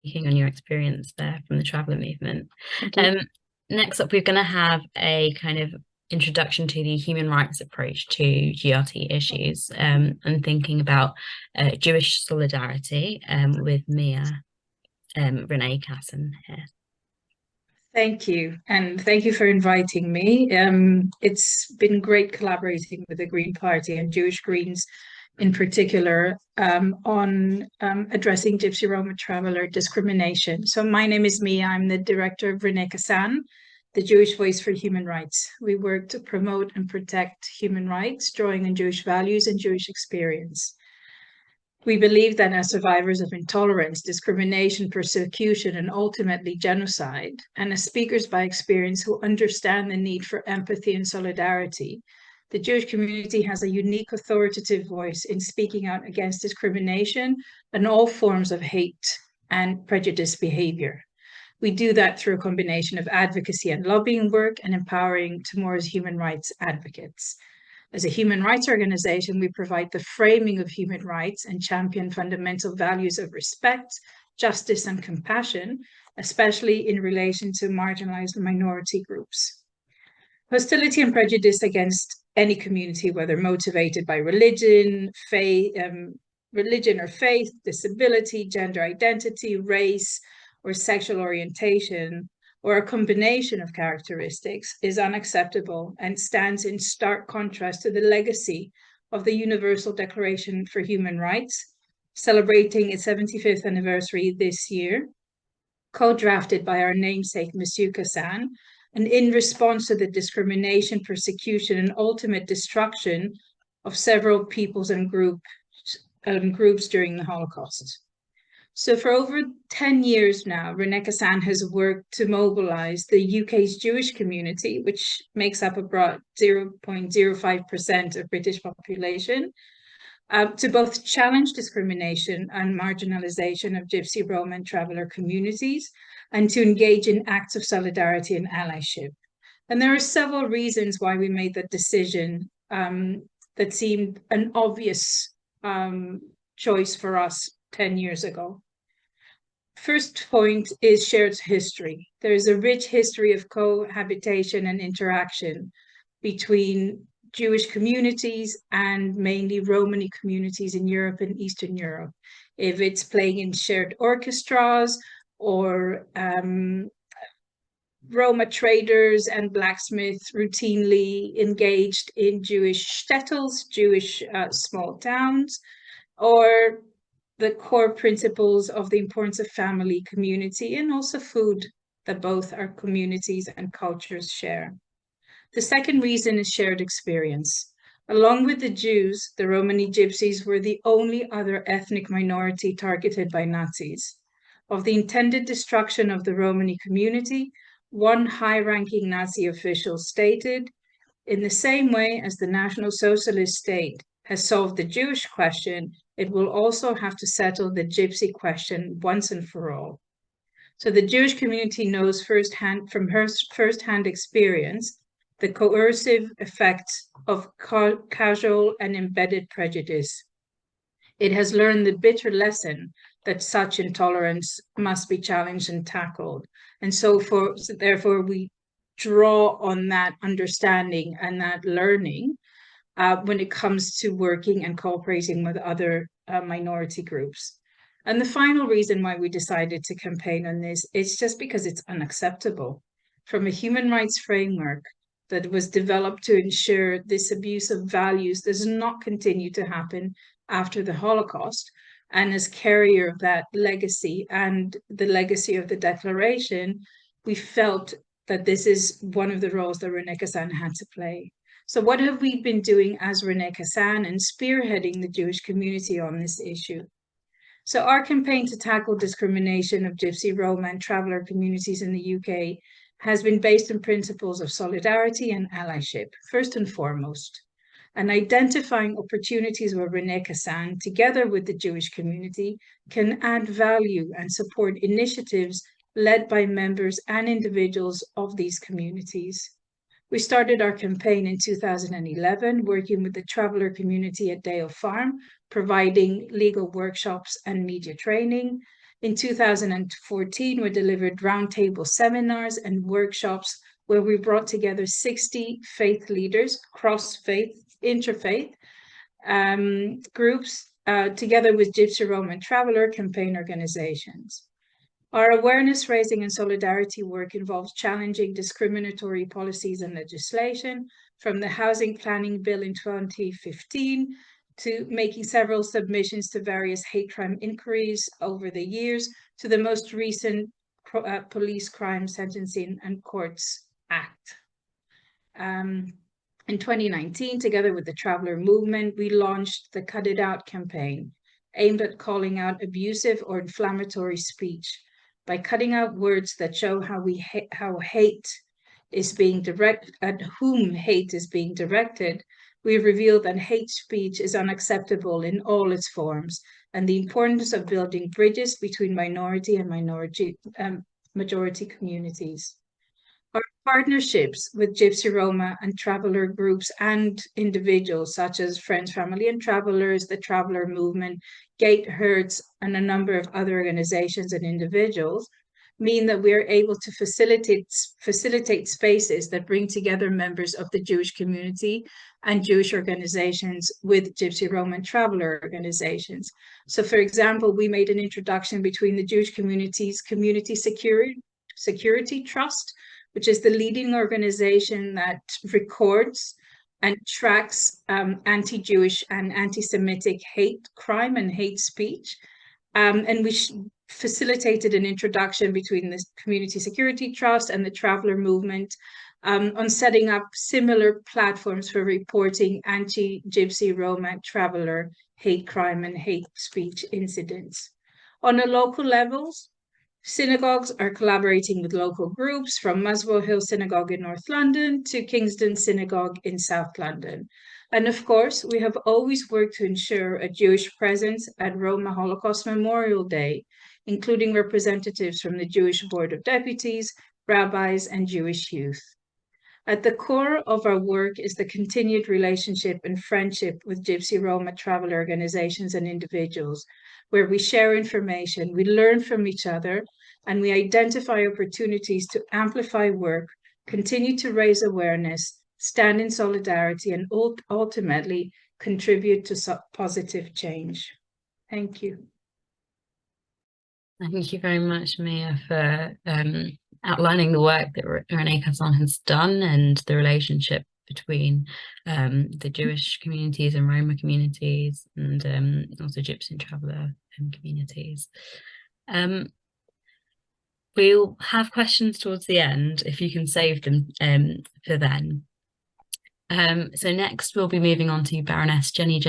speaking on your experience there from the traveller movement. Thank you. Um, Next up, we're going to have a kind of introduction to the human rights approach to GRT issues, and thinking about Jewish solidarity with Mia, Rene Cassin here. Thank you. And thank you for inviting me. It's been great collaborating with the Green Party and Jewish Greens in particular on addressing Gypsy Roma traveler discrimination. So my name is Mia. I'm the director of Rene Cassin, the Jewish Voice for Human Rights. We work to promote and protect human rights, drawing on Jewish values and Jewish experience. We believe that as survivors of intolerance, discrimination, persecution, and ultimately genocide, and as speakers by experience who understand the need for empathy and solidarity, the Jewish community has a unique authoritative voice in speaking out against discrimination and all forms of hate and prejudice behavior. We do that through a combination of advocacy and lobbying work and empowering tomorrow's human rights advocates. As a human rights organization, we provide the framing of human rights and champion fundamental values of respect, justice, and compassion, especially in relation to marginalized minority groups. Hostility and prejudice against any community, whether motivated by religion, religion or faith, disability, gender identity, race, or sexual orientation, or a combination of characteristics, is unacceptable and stands in stark contrast to the legacy of the Universal Declaration for Human Rights, celebrating its 75th anniversary this year, co-drafted by our namesake, Monsieur Cassin, and in response to the discrimination, persecution, and ultimate destruction of several peoples and groups during the Holocaust. So for over 10 years now, Rene Cassin has worked to mobilize the UK's Jewish community, which makes up about 0.05% of British population, to both challenge discrimination and marginalization of Gypsy, Roma, and traveller communities, and to engage in acts of solidarity and allyship. And there are several reasons why we made that decision that seemed an obvious choice for us 10 years ago. First point is shared history. There is a rich history of cohabitation and interaction between Jewish communities and mainly Romani communities in Europe and Eastern Europe. If it's playing in shared orchestras or Roma traders and blacksmiths routinely engaged in Jewish shtetls, Jewish small towns, or the core principles of the importance of family, community, and also food that both our communities and cultures share. The second reason is shared experience. Along with the Jews, the Romani Gypsies were the only other ethnic minority targeted by Nazis. Of the intended destruction of the Romani community, one high-ranking Nazi official stated, "In the same way as the National Socialist state has solved the Jewish question, it will also have to settle the Gypsy question once and for all." So the Jewish community knows firsthand, from her firsthand experience, the coercive effects of casual and embedded prejudice. It has learned the bitter lesson that such intolerance must be challenged and tackled. And so therefore we draw on that understanding and that learning when it comes to working and cooperating with other minority groups. And the final reason why we decided to campaign on this is just because it's unacceptable. From a human rights framework that was developed to ensure this abuse of values does not continue to happen after the Holocaust, and as carrier of that legacy and the legacy of the Declaration, we felt that this is one of the roles that Rene Cassin had to play. So what have we been doing as Rene Cassin and spearheading the Jewish community on this issue? So our campaign to tackle discrimination of Gypsy, Roma, and traveller communities in the UK has been based on principles of solidarity and allyship, first and foremost, and identifying opportunities where Rene Cassin, together with the Jewish community, can add value and support initiatives led by members and individuals of these communities. We started our campaign in 2011, working with the traveller community at Dale Farm, providing legal workshops and media training. In 2014, we delivered roundtable seminars and workshops where we brought together 60 faith leaders, cross-faith, interfaith groups, together with Gypsy Roma Traveler campaign organizations. Our awareness raising and solidarity work involves challenging discriminatory policies and legislation, from the housing planning bill in 2015 to making several submissions to various hate crime inquiries over the years, to the most recent Police Crime Sentencing and Courts Act. In 2019, together with the Traveller Movement, we launched the Cut It Out campaign, aimed at calling out abusive or inflammatory speech by cutting out words that show how hate is being directed, at whom hate is being directed. We revealed that hate speech is unacceptable in all its forms, and the importance of building bridges between minority and majority communities. Our partnerships with Gypsy Roma and traveler groups and individuals such as Friends, Family and Travelers, the Traveller Movement, Gate Herds, and a number of other organizations and individuals mean that we are able to facilitate spaces that bring together members of the Jewish community and Jewish organizations with Gypsy Roma and Traveller organizations. So, for example, we made an introduction between the Jewish community's Community Security Trust, which is the leading organization that records and tracks anti-Jewish and anti-Semitic hate crime and hate speech. And we facilitated an introduction between the Community Security Trust and the Traveller Movement on setting up similar platforms for reporting anti-Gypsy, Roma, Traveller hate crime and hate speech incidents. On a local level, synagogues are collaborating with local groups, from Muswell Hill Synagogue in North London to Kingston Synagogue in South London. And of course, we have always worked to ensure a Jewish presence at Roma Holocaust Memorial Day, including representatives from the Jewish Board of Deputies, rabbis, and Jewish youth. At the core of our work is the continued relationship and friendship with Gypsy Roma travel organizations and individuals, where we share information, we learn from each other, and we identify opportunities to amplify work, continue to raise awareness, stand in solidarity, and ultimately contribute to positive change. Thank you. Thank you very much, Mia, for outlining the work that Rene Cassin has done and the relationship between the Jewish communities and Roma communities, and also Gypsy and Traveller communities. We'll have questions towards the end, if you can save them for then. So next we'll be moving on to Baroness Jenny